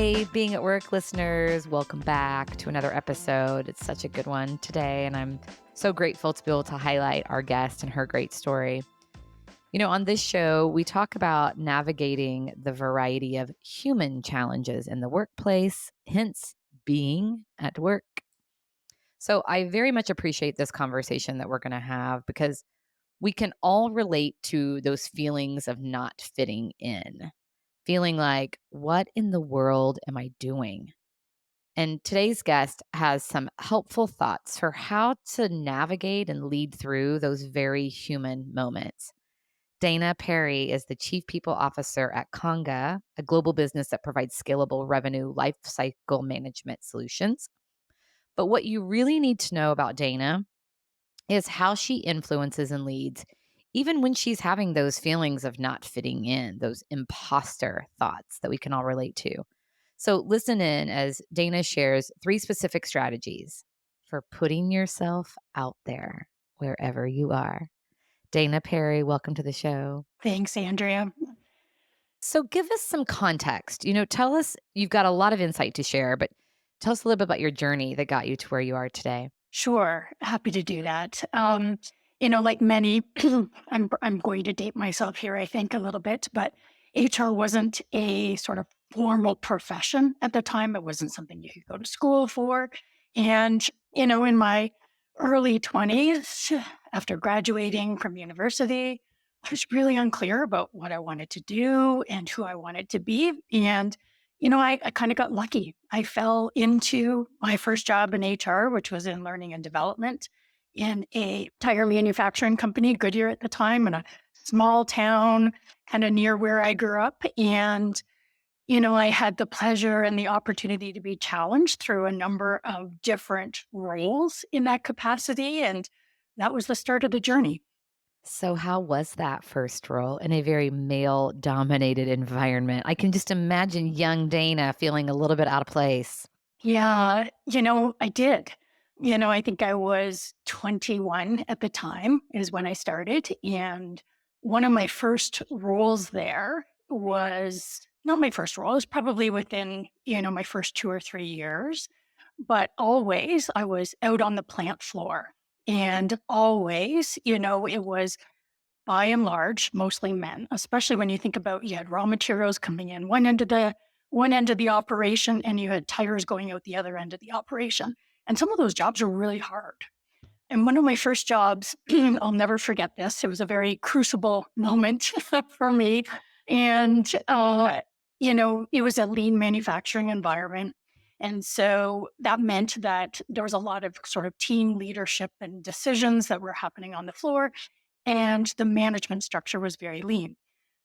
Hey, Being at Work listeners, welcome back to another episode. It's such a good one today, and I'm so grateful to be able to highlight our guest and her great story. On this show, we talk about navigating the variety of human challenges in the workplace, hence being at work. So I very much appreciate this conversation that we're going to have because we can all relate to those feelings of not fitting in, feeling like, what in the world am I doing? And today's guest has some helpful thoughts for how to navigate and lead through those very human moments. Dayna Perry is the Chief People Officer at Conga, a global business that provides scalable revenue lifecycle management solutions. But what you really need to know about Dayna is how she influences and leads, even when she's having those feelings of not fitting in, those imposter thoughts that we can all relate to. So listen in as Dayna shares 3 specific strategies for putting yourself out there wherever you are. Dayna Perry, welcome to the show. Thanks, Andrea. So give us some context. Tell us, you've got a lot of insight to share, but tell us a little bit about your journey that got you to where you are today. Sure, happy to do that. Like many, I'm going to date myself here, I think, a little bit, but HR wasn't a sort of formal profession at the time. It wasn't something you could go to school for. And, in my early 20s, after graduating from university, I was really unclear about what I wanted to do and who I wanted to be. And I kind of got lucky. I fell into my first job in HR, which was in learning and development in a tire manufacturing company, Goodyear at the time, in a small town, kind of near where I grew up. And, I had the pleasure and the opportunity to be challenged through a number of different roles in that capacity. And that was the start of the journey. So how was that first role in a very male-dominated environment? I can just imagine young Dana feeling a little bit out of place. Yeah, I did. I think I was 21 at the time is when I started. And one of my first roles there was not my first role, it was probably within, my first 2 or 3 years. But always I was out on the plant floor. And always, it was by and large, mostly men, especially when you think about you had raw materials coming in one end of the operation and you had tires going out the other end of the operation. And some of those jobs were really hard. And one of my first jobs, I'll never forget this. It was a very crucible moment for me. And, it was a lean manufacturing environment. And so that meant that there was a lot of sort of team leadership and decisions that were happening on the floor. And the management structure was very lean.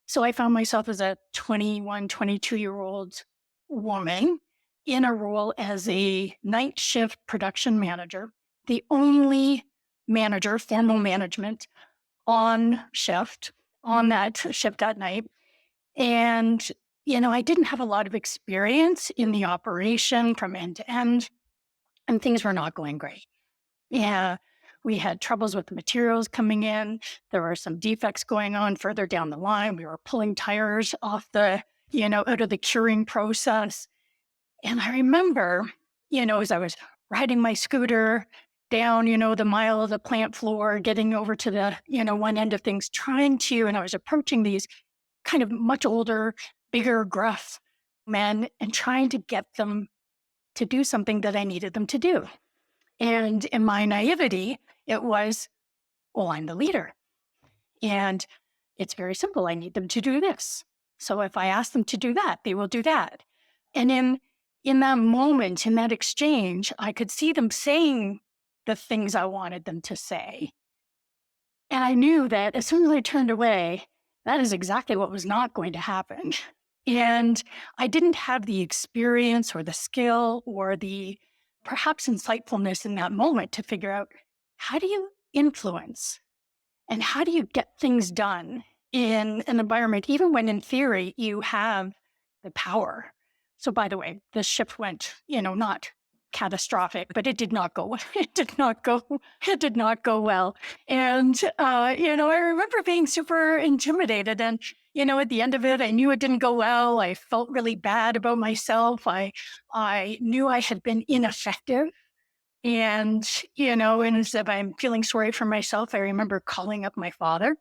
So I found myself as a 21, 22-year-old woman in a role as a night shift production manager, the only manager, formal management on shift, on that shift at night. And, I didn't have a lot of experience in the operation from end to end, and things were not going great. Yeah, we had troubles with the materials coming in. There were some defects going on further down the line. We were pulling tires off out of the curing process. And I remember, as I was riding my scooter down, the mile of the plant floor, getting over to the, one end of things, and I was approaching these kind of much older, bigger, gruff men and trying to get them to do something that I needed them to do. And in my naivety, it was, well, I'm the leader. And it's very simple. I need them to do this. So if I ask them to do that, they will do that. And in that moment, in that exchange, I could see them saying the things I wanted them to say. And I knew that as soon as I turned away, that is exactly what was not going to happen. And I didn't have the experience or the skill or the perhaps insightfulness in that moment to figure out how do you influence and how do you get things done in an environment, even when in theory you have the power. So by the way, this shift went, not catastrophic, but it did not go, it did not go well. And, I remember being super intimidated and, at the end of it, I knew it didn't go well. I felt really bad about myself. I knew I had been ineffective. And, and as if I'm feeling sorry for myself, I remember calling up my father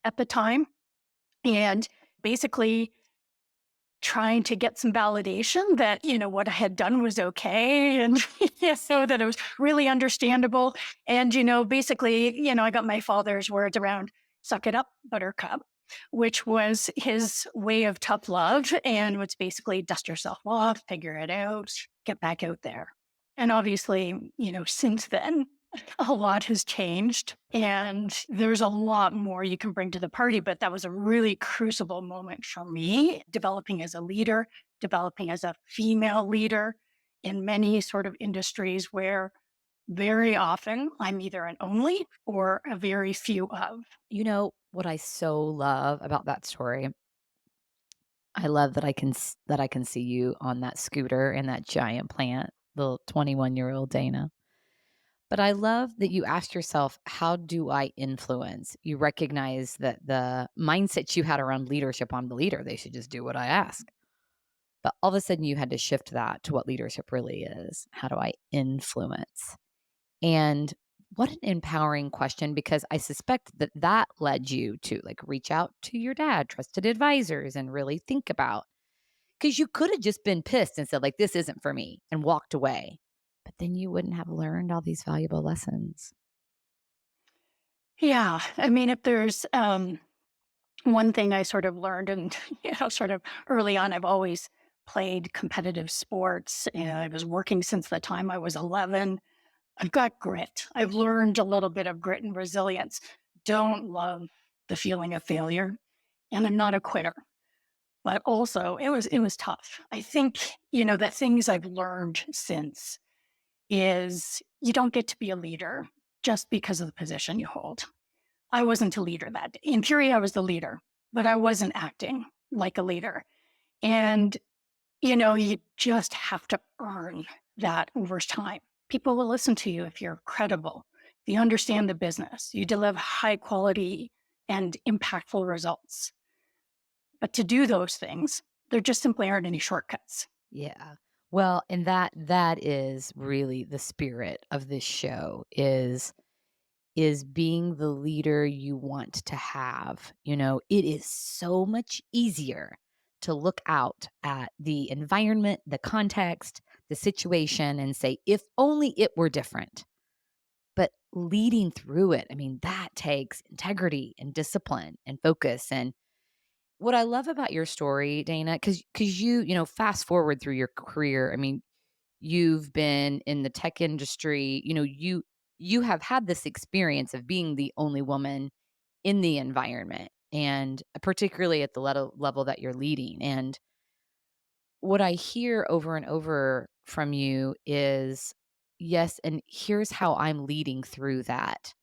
at the time and basically trying to get some validation that, what I had done was okay. And yeah, so that it was really understandable. And, basically, I got my father's words around suck it up, buttercup, which was his way of tough love. And was basically dust yourself off, figure it out, get back out there. And obviously, since then, a lot has changed and there's a lot more you can bring to the party. But that was a really crucible moment for me, developing as a leader, developing as a female leader in many sort of industries where very often I'm either an only or a very few of. You know what I so love about that story? I love that I can see you on that scooter in that giant plant, little 21-year-old Dana. But I love that you asked yourself, how do I influence? You recognize that the mindset you had around leadership, I'm the leader, they should just do what I ask. But all of a sudden you had to shift that to what leadership really is. How do I influence? And what an empowering question, because I suspect that that led you to like reach out to your dad, trusted advisors, and really think about, because you could have just been pissed and said, like, this isn't for me and walked away. But then you wouldn't have learned all these valuable lessons. Yeah. I mean, if there's one thing I sort of learned and, sort of early on, I've always played competitive sports and I was working since the time I was 11. I've got grit. I've learned a little bit of grit and resilience. Don't love the feeling of failure, and I'm not a quitter. But also, it was tough. I think the things I've learned since is you don't get to be a leader just because of the position you hold. I wasn't a leader that day. In theory, I was the leader, but I wasn't acting like a leader. And you just have to earn that over time. People will listen to you if you're credible, if you understand the business, you deliver high quality and impactful results. But to do those things, there just simply aren't any shortcuts. Yeah. Well, and that is really the spirit of this show is being the leader you want to have. It is so much easier to look out at the environment, the context, the situation and say, if only it were different. But leading through it, I mean, that takes integrity and discipline and focus. And what I love about your story, Dana, because fast forward through your career, I mean, you've been in the tech industry, you have had this experience of being the only woman in the environment, and particularly at the level that you're leading. And what I hear over and over from you is, yes, and here's how I'm leading through that.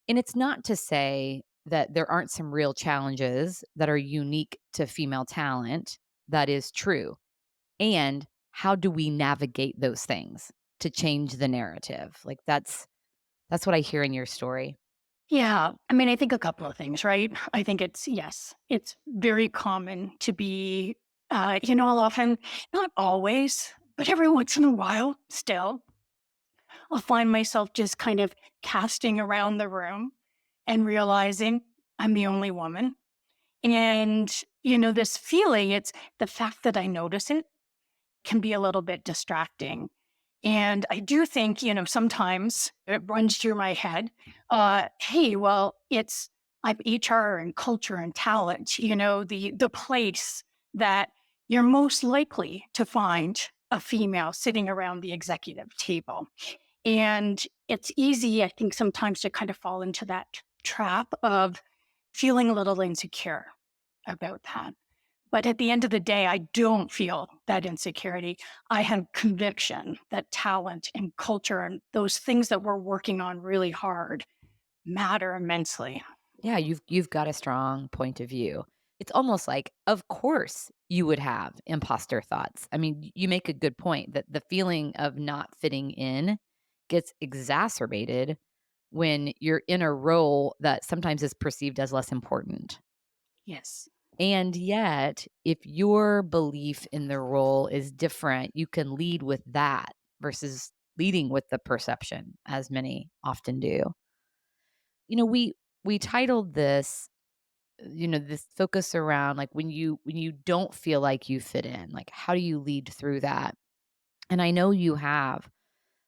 And it's not to say that there aren't some real challenges that are unique to female talent. That is true. And how do we navigate those things to change the narrative? Like that's what I hear in your story. Yeah. I mean, I think a couple of things, right? I think yes, it's very common to be, I'll often, not always, but every once in a while still, I'll find myself just kind of casting around the room and realizing I'm the only woman. And, this feeling, it's the fact that I notice it can be a little bit distracting. And I do think, sometimes it runs through my head, hey, well, I'm HR and culture and talent, the place that you're most likely to find a female sitting around the executive table. And it's easy, I think, sometimes to kind of fall into that trap of feeling a little insecure about that. But at the end of the day, I don't feel that insecurity. I have conviction that talent and culture and those things that we're working on really hard matter immensely. Yeah, you've got a strong point of view. It's almost like, of course, you would have imposter thoughts. I mean, you make a good point that the feeling of not fitting in gets exacerbated when you're in a role that sometimes is perceived as less important. Yes. And yet, if your belief in the role is different, you can lead with that versus leading with the perception, as many often do. We titled this, this focus around like when you don't feel like you fit in, like how do you lead through that? And I know you have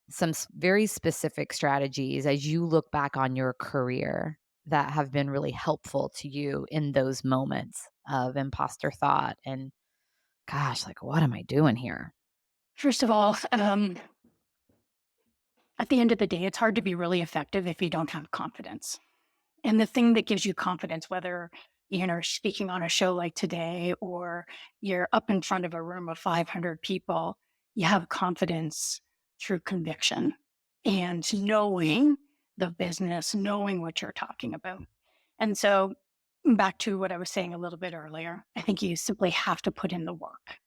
some very specific strategies as you look back on your career that have been really helpful to you in those moments of imposter thought and gosh, like, what am I doing here? First of all, at the end of the day, it's hard to be really effective if you don't have confidence. And the thing that gives you confidence, whether speaking on a show like today or you're up in front of a room of 500 people, you have confidence through conviction and knowing the business, knowing what you're talking about. And so, back to what I was saying a little bit earlier, I think you simply have to put in the work.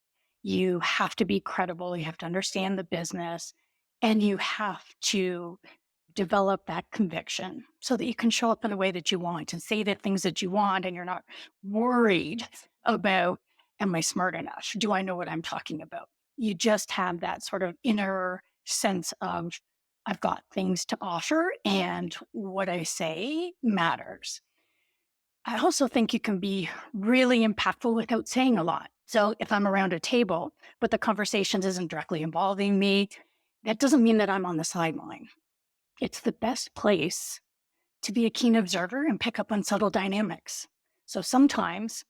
You have to be credible. You have to understand the business and you have to develop that conviction so that you can show up in the way that you want and say the things that you want. And you're not worried about, am I smart enough? Do I know what I'm talking about? You just have that sort of inner sense of, I've got things to offer and what I say matters. I also think you can be really impactful without saying a lot. So if I'm around a table, but the conversation isn't directly involving me, that doesn't mean that I'm on the sideline. It's the best place to be a keen observer and pick up on subtle dynamics. So sometimes,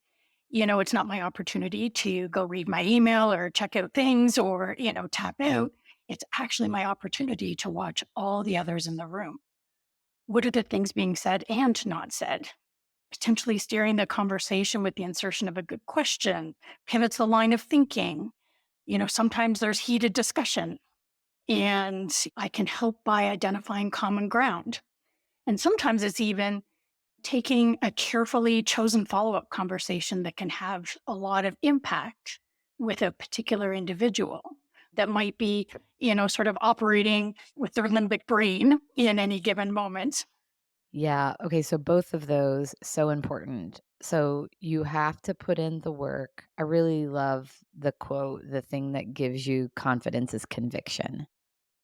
it's not my opportunity to go read my email or check out things or, tap out. It's actually my opportunity to watch all the others in the room. What are the things being said and not said? Potentially steering the conversation with the insertion of a good question, pivots the line of thinking. Sometimes there's heated discussion, and I can help by identifying common ground. And sometimes it's even taking a carefully chosen follow up conversation that can have a lot of impact with a particular individual that might be, sort of operating with their limbic brain in any given moment. Yeah. Okay. So both of those so important. So you have to put in the work. I really love the quote, the thing that gives you confidence is conviction.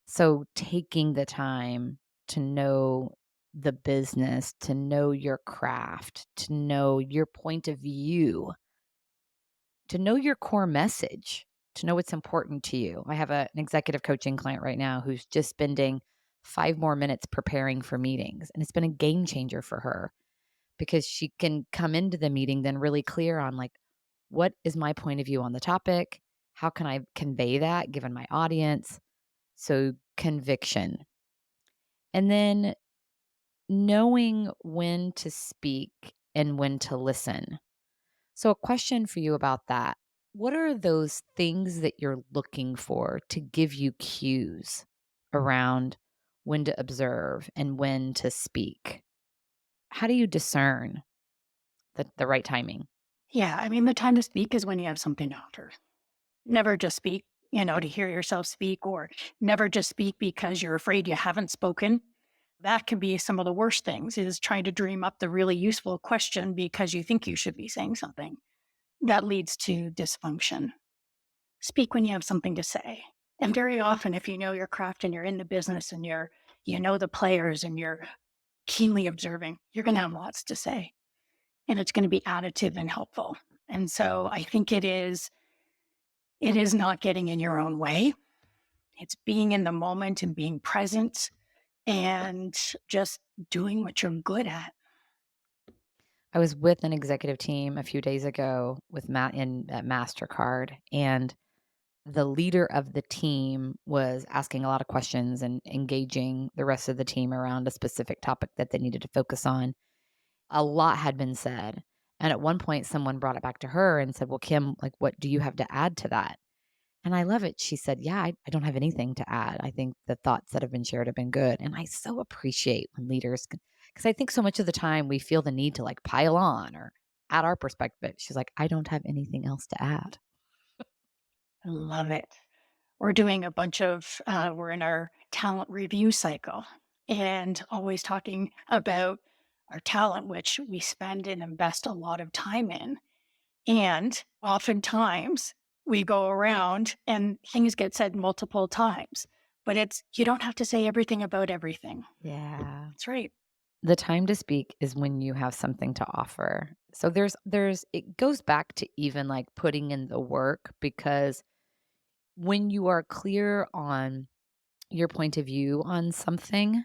So taking the time to know the business, to know your craft, to know your point of view, to know your core message, to know what's important to you. I have an executive coaching client right now who's just spending 5 more minutes preparing for meetings. And it's been a game changer for her because she can come into the meeting then really clear on like, what is my point of view on the topic? How can I convey that given my audience? So, conviction. And then knowing when to speak and when to listen. So, a question for you about that. What are those things that you're looking for to give you cues around when to observe and when to speak? How do you discern the right timing? Yeah, I mean, the time to speak is when you have something to offer. Never just speak, to hear yourself speak, or never just speak because you're afraid you haven't spoken. That can be some of the worst things, is trying to dream up the really useful question because you think you should be saying something. That leads to dysfunction. Speak when you have something to say. And very often, if you know your craft and you're in the business and you know the players and you're keenly observing, you're going to have lots to say and it's going to be additive and helpful. And so I think it is not getting in your own way. It's being in the moment and being present and just doing what you're good at. I was with an executive team a few days ago with Matt in at MasterCard, and the leader of the team was asking a lot of questions and engaging the rest of the team around a specific topic that they needed to focus on. A lot had been said. And at one point, someone brought it back to her and said, well, Kim, like, what do you have to add to that? And I love it. She said, yeah, I don't have anything to add. I think the thoughts that have been shared have been good. And I so appreciate when leaders, because I think so much of the time we feel the need to like pile on or add our perspective. She's like, I don't have anything else to add. I love it. We're doing a bunch of, we're in our talent review cycle and always talking about our talent, which we spend and invest a lot of time in. And oftentimes we go around and things get said multiple times, but you don't have to say everything about everything. Yeah. That's right. The time to speak is when you have something to offer. So it goes back to even like putting in the work, because when you are clear on your point of view on something,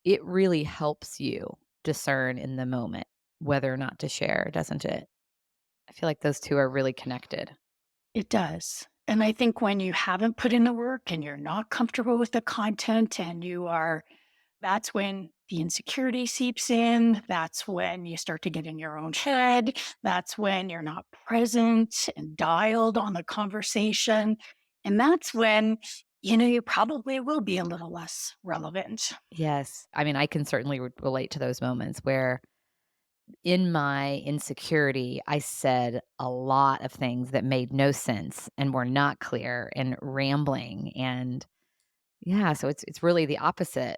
it really helps you discern in the moment whether or not to share, doesn't it? I feel like those two are really connected. It does. And I think when you haven't put in the work and you're not comfortable with the content and that's when the insecurity seeps in. That's when you start to get in your own head. That's when you're not present and dialed on the conversation. And that's when, you probably will be a little less relevant. Yes. I mean, I can certainly relate to those moments where in my insecurity, I said a lot of things that made no sense and were not clear and rambling. And yeah, so it's really the opposite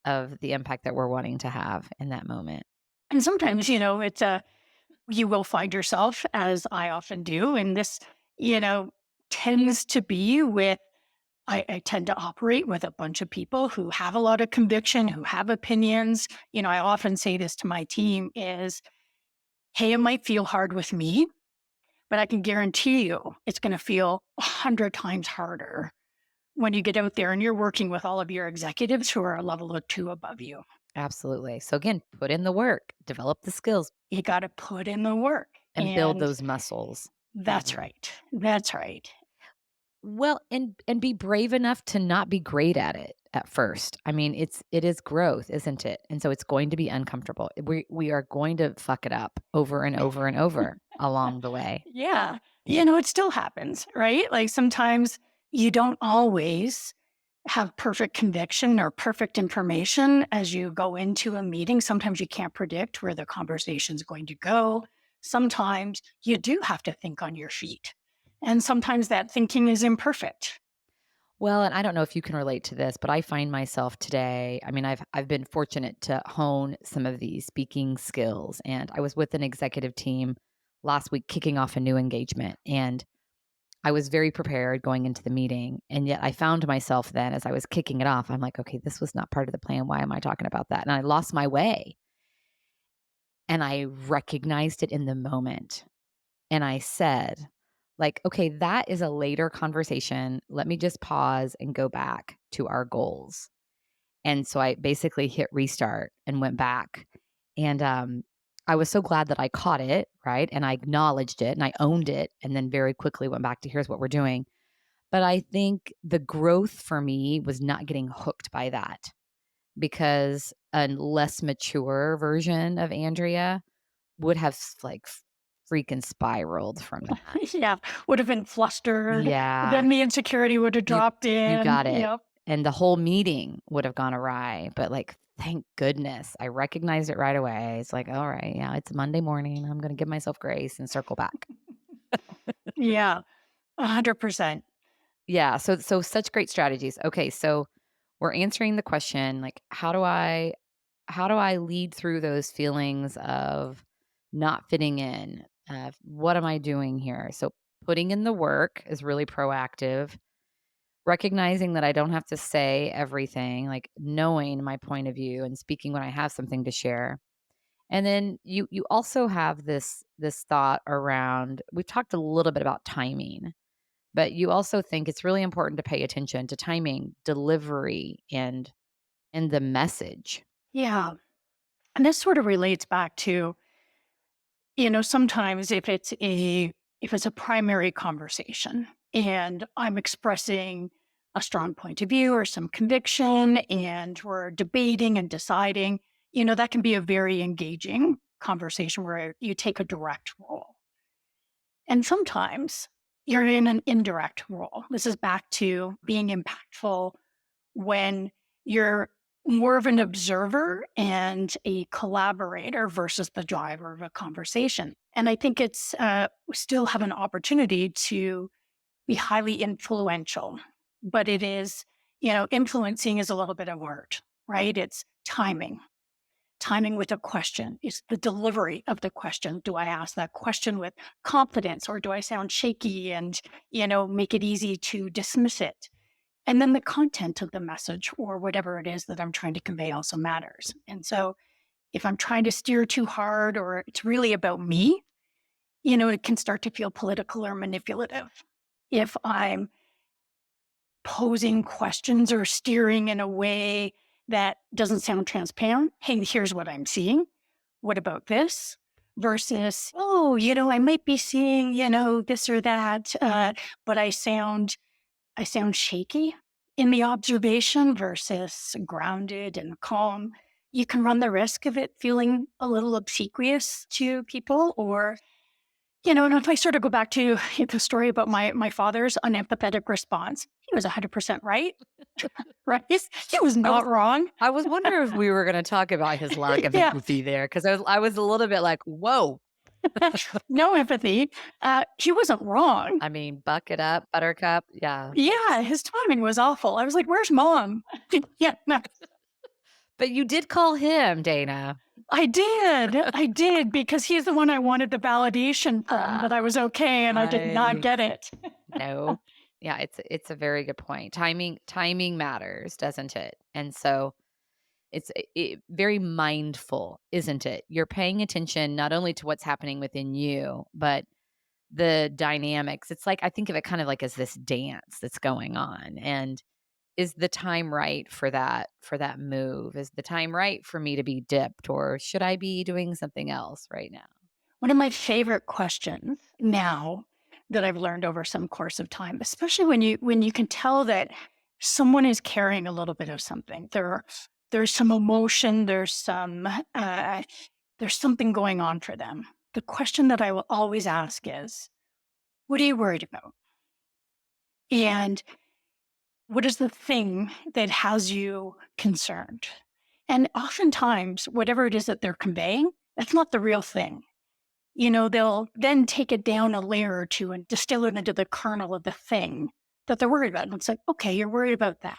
of the impact that we're wanting to have in that moment. And sometimes, you will find yourself, as I often do, and this, you know, tends to be with I tend to operate with a bunch of people who have a lot of conviction, who have opinions. I often say this to my team is, hey, it might feel hard with me, but I can guarantee you it's going to feel 100 times harder when you get out there and you're working with all of your executives who are a level or two above you. Absolutely. So again, put in the work, develop the skills, You got to put in the work. and build And those muscles. that's right. That's right. Well, and be brave enough to not be great at it at first. I mean, it is growth, isn't it? And so it's going to be uncomfortable. We are going to fuck it up over and over and over along the way. Yeah. It still happens, right? Like sometimes you don't always have perfect conviction or perfect information as you go into a meeting. Sometimes you can't predict where the conversation's going to go. Sometimes you do have to think on your feet. And sometimes that thinking is imperfect. Well, and I don't know if you can relate to this, but I find myself today, I mean, I've been fortunate to hone some of these speaking skills, and I was with an executive team last week kicking off a new engagement, and I was very prepared going into the meeting, and yet I found myself then as I was kicking it off, I'm like, "Okay, this was not part of the plan. Why am I talking about that?" And I lost my way, and I recognized it in the moment, and I said, like, "Okay, that is a later conversation. Let me just pause and go back to our goals." And so I basically hit restart and went back, and, I was so glad that I caught it, right? And I acknowledged it, and I owned it, and then very quickly went back to, "Here's what we're doing." But I think the growth for me was not getting hooked by that, because a less mature version of Andrea would have freaking spiraled from that. Yeah. Would have been flustered. Yeah, Then the insecurity would have you dropped you in. got it. Yep. And the whole meeting would have gone awry, but, like, thank goodness I recognized it right away. It's like, "All right, yeah, it's Monday morning. I'm gonna give myself grace and circle back." Yeah. 100%. Yeah, so such great strategies. Okay, so we're answering the question, like, how do I lead through those feelings of not fitting in? What am I doing here? So putting in the work is really proactive. Recognizing that I don't have to say everything, like knowing my point of view and speaking when I have something to share. And then you also have this thought around, we've talked a little bit about timing, but you also think it's really important to pay attention to timing, delivery, and the message. Yeah. And this sort of relates back to, sometimes if it's a primary conversation and I'm expressing a strong point of view or some conviction and we're debating and deciding, that can be a very engaging conversation where you take a direct role. And sometimes you're in an indirect role. This is back to being impactful when you're more of an observer and a collaborator versus the driver of a conversation. And I think we still have an opportunity to be highly influential, but influencing is a little bit of word, right? It's timing. timing with a question. It's the delivery of the question. Do I ask that question with confidence or do I sound shaky and, make it easy to dismiss it? And then the content of the message or whatever it is that I'm trying to convey also matters. And so if I'm trying to steer too hard or it's really about me, it can start to feel political or manipulative. If I'm posing questions or steering in a way that doesn't sound transparent, hey, here's what I'm seeing. What about this? Versus, oh, I might be seeing, this or that, but I sound shaky in the observation versus grounded and calm. You can run the risk of it feeling a little obsequious to people or, and if I sort of go back to the story about my father's unempathetic response, he was 100% right, right? He was I was not wrong. I was wondering if we were gonna talk about his lack of Yeah, empathy there, because I was a little bit like, "Whoa." no empathy. He wasn't wrong. I mean, buck it up, buttercup. Yeah. Yeah, his timing was awful. I was like, "Where's mom?" Yeah, no, But you did call him, Dana. I did. I did because he's the one I wanted the validation from that I was okay, and I did not I get it. know. Yeah, it's a very good point. Timing matters, doesn't it? And so very mindful, isn't it? You're paying attention not only to what's happening within you, but the dynamics. It's like I think of it kind of like as this dance that's going on. And is the time right for that move? Is the time right for me to be dipped or should I be doing something else right now? One of my favorite questions now that I've learned over some course of time, especially when you can tell that someone is carrying a little bit of something. There's some emotion, there's something going on for them. The question that I will always ask is, what are you worried about? And what is the thing that has you concerned? And oftentimes, whatever it is that they're conveying, that's not the real thing. They'll then take it down a layer or two and distill it into the kernel of the thing that they're worried about. And it's like, okay, you're worried about that.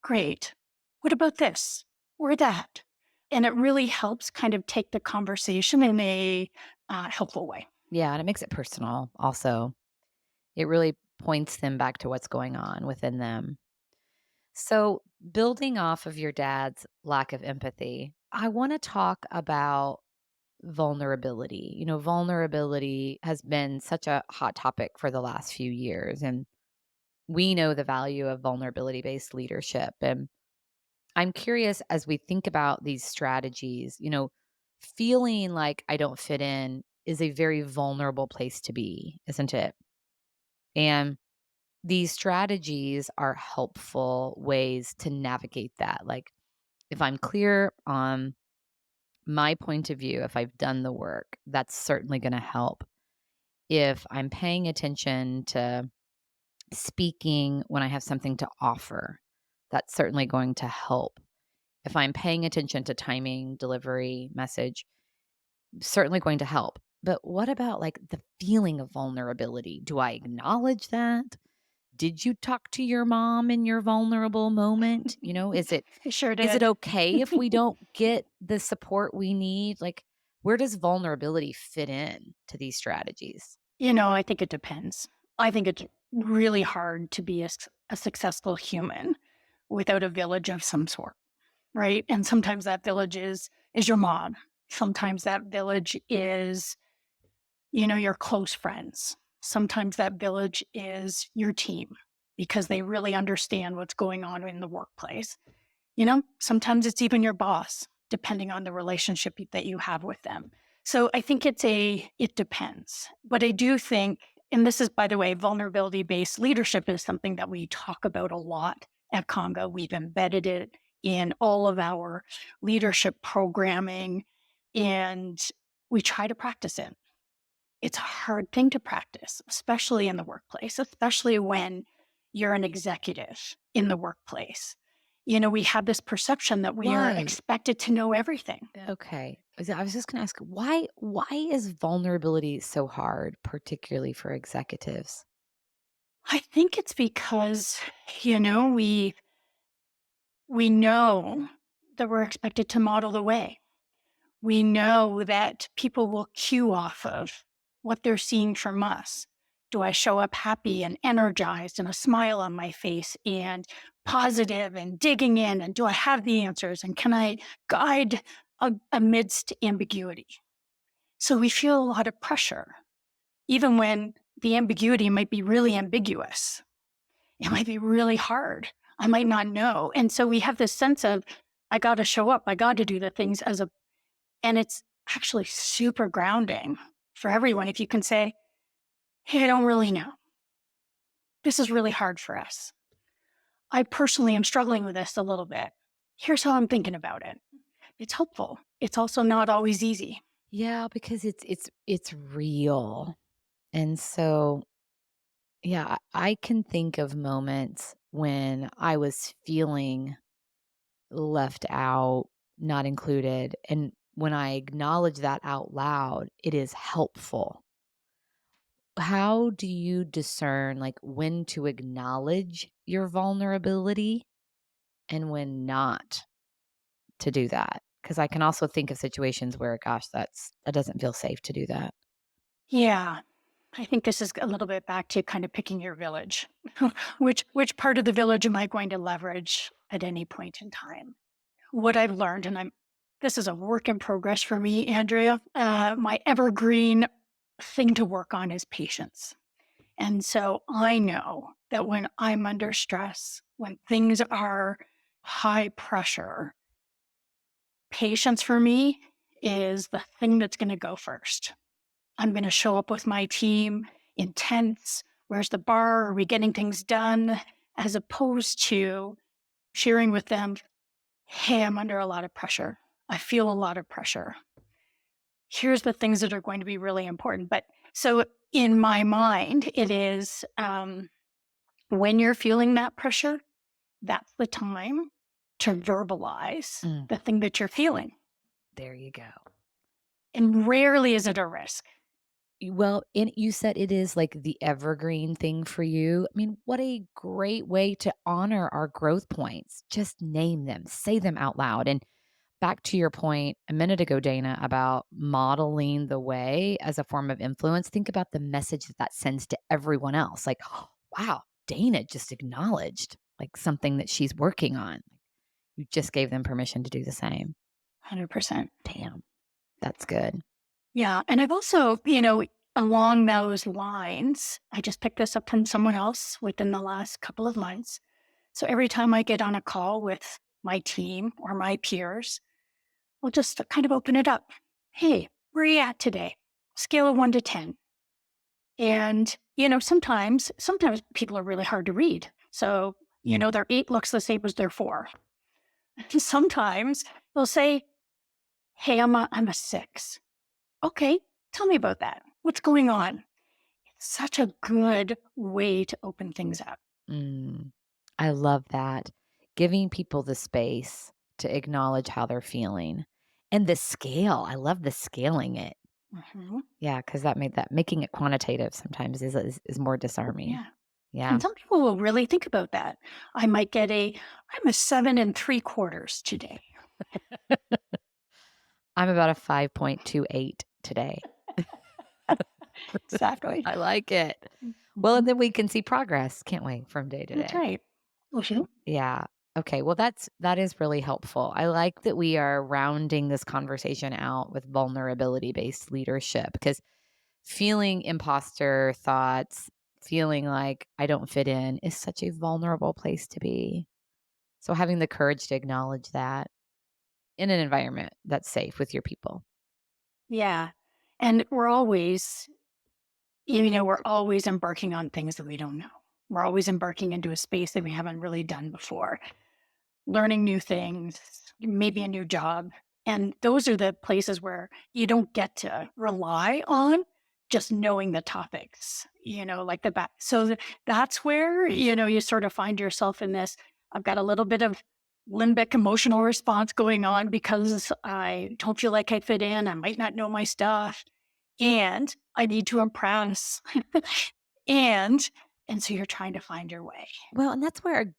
Great. What about this or that? And it really helps kind of take the conversation in a helpful way. Yeah, and it makes it personal also. It really points them back to what's going on within them. So, building off of your dad's lack of empathy, I want to talk about vulnerability. Vulnerability has been such a hot topic for the last few years, and we know the value of vulnerability based leadership. And I'm curious as we think about these strategies, feeling like I don't fit in is a very vulnerable place to be, isn't it? And these strategies are helpful ways to navigate that. Like, if I'm clear on my point of view, if I've done the work, that's certainly going to help. If I'm paying attention to speaking when I have something to offer, that's certainly going to help. If I'm paying attention to timing, delivery, message, certainly going to help. But what about like the feeling of vulnerability? Do I acknowledge that? Did you talk to your mom in your vulnerable moment? Is it I sure is it did. okay if we don't get the support we need? Like, where does vulnerability fit in to these strategies? I think it depends. I think it's really hard to be a successful human without a village of some sort, right? And sometimes that village is your mom. Sometimes that village is, your close friends. Sometimes that village is your team because they really understand what's going on in the workplace. Sometimes it's even your boss, depending on the relationship that you have with them. So I think it depends. But I do think, and this is, by the way, vulnerability based leadership is something that we talk about a lot at Conga. We've embedded it in all of our leadership programming and we try to practice it. It's a hard thing to practice, especially in the workplace, especially when you're an executive in the workplace. We have this perception that we are Why? expected to know everything. Okay. I was just going to ask, why is vulnerability so hard, particularly for executives? I think it's because, we know that we're expected to model the way. We know that people will cue off of what they're seeing from us. Do I show up happy and energized and a smile on my face and positive and digging in? And do I have the answers? And can I guide amidst ambiguity? So we feel a lot of pressure, even when the ambiguity might be really ambiguous. It might be really hard. I might not know. And so we have this sense of, I got to show up. I got to do the things and it's actually super grounding for everyone if you can say, hey, I don't really know. This is really hard for us. I personally am struggling with this a little bit. Here's how I'm thinking about it. It's helpful. It's also not always easy. Yeah, because it's real. And so, yeah, I can think of moments when I was feeling left out, not included, and when I acknowledge that out loud, it is helpful. How do you discern, like, when to acknowledge your vulnerability and when not to do that? Because I can also think of situations where, gosh, that doesn't feel safe to do that. Yeah. I think this is a little bit back to kind of picking your village. Which part of the village am I going to leverage at any point in time? What I've learned, and this is a work in progress for me, Andrea. My evergreen thing to work on is patience. And so I know that when I'm under stress, when things are high pressure, patience for me is the thing that's going to go first. I'm going to show up with my team intense. Where's the bar? Are we getting things done? As opposed to sharing with them, hey, I'm under a lot of pressure. I feel a lot of pressure. Here's the things that are going to be really important. But so in my mind, it is when you're feeling that pressure, that's the time to verbalize Mm, the thing that you're feeling. there you go. And rarely is it a risk. Well, and you said it is like the evergreen thing for you. I mean, what a great way to honor our growth points. Just name them, say them out loud. And back to your point a minute ago, Dana, about modeling the way as a form of influence, think about the message that that sends to everyone else. Like, oh, wow, Dana just acknowledged like something that she's working on. You just gave them permission to do the same. 100%. Damn, that's good. Yeah. And I've also, along those lines, I just picked this up from someone else within the last couple of months. So every time I get on a call with my team or my peers, we'll just kind of open it up. Hey, where are you at today? Scale of 1 to 10. And, sometimes people are really hard to read. So, their 8 looks the same as their 4. Sometimes they'll say, hey, I'm a 6. Okay, tell me about that. What's going on? It's such a good way to open things up. Mm, I love that. Giving people the space to acknowledge how they're feeling and the scale. I love the scaling it. Mhm. Yeah, because making it quantitative sometimes is more disarming. Yeah. Yeah. And some people will really think about that. I might get I'm a 7 3/4 today. I'm about a 5.28 today. Exactly. I like it. Well, and Mhm. then we can see progress, can't we, from day to That's day? right. Mhm. Yeah. Okay. Well, that is really helpful. I like that we are rounding this conversation out with vulnerability based leadership because feeling imposter thoughts, feeling like I don't fit in is such a vulnerable place to be. So having the courage to acknowledge that in an environment that's safe with your people. Yeah. And we're always embarking on things that we don't know. We're always embarking into a space that we haven't really done before, learning new things, maybe a new job. And those are the places where you don't get to rely on just knowing the topics, like the back. So that's where, you sort of find yourself in this. I've got a little bit of limbic emotional response going on because I don't feel like I fit in. I might not know my stuff and I need to impress. and and so you're trying to find your way. Well, and that's where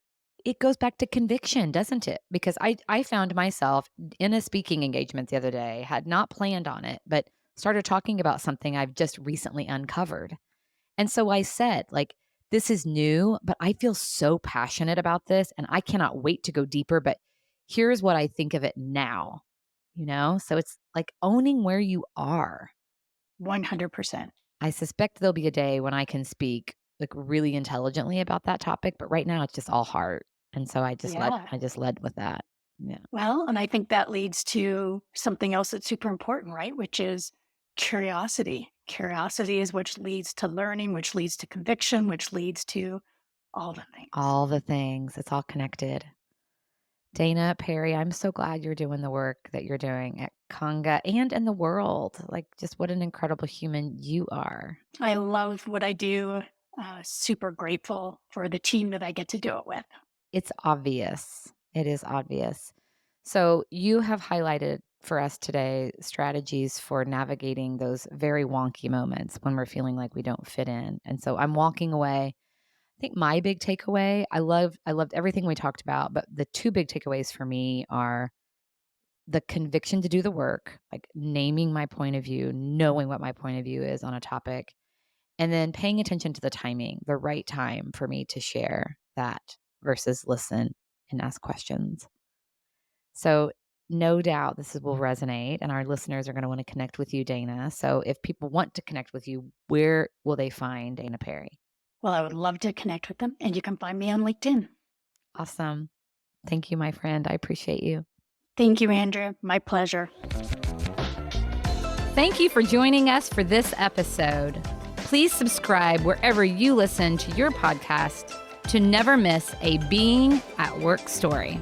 it goes back to conviction, doesn't it? Because I found myself in a speaking engagement the other day, had not planned on it, but started talking about something I've just recently uncovered. And so I said, like, this is new, but I feel so passionate about this and I cannot wait to go deeper. But here's what I think of it now, So it's like owning where you are. 100%. I suspect there'll be a day when I can speak like really intelligently about that topic, but right now it's just all heart. And so Yeah. I just led with that. Yeah. Well, and I think that leads to something else that's super important, right? Which is curiosity. Curiosity is which leads to learning, which leads to conviction, which leads to all the things. All the things. It's all connected. Dayna Perry, I'm so glad you're doing the work that you're doing at Conga and in the world. Like, just what an incredible human you are. I love what I do. Super grateful for the team that I get to do it with. It's obvious. It is obvious. So, you have highlighted for us today strategies for navigating those very wonky moments when we're feeling like we don't fit in. And so, I'm walking away. I think my big takeaway, I loved everything we talked about, but the two big takeaways for me are the conviction to do the work, like naming my point of view, knowing what my point of view is on a topic, and then paying attention to the timing, the right time for me to share that versus listen and ask questions. So, no doubt will resonate, and our listeners are going to want to connect with you, Dayna. So, if people want to connect with you, where will they find Dayna Perry? Well, I would love to connect with them, and you can find me on LinkedIn. Awesome. Thank you, my friend. I appreciate you. Thank you, Andrea. My pleasure. Thank you for joining us for this episode. Please subscribe wherever you listen to your podcast to never miss a Being at Work story.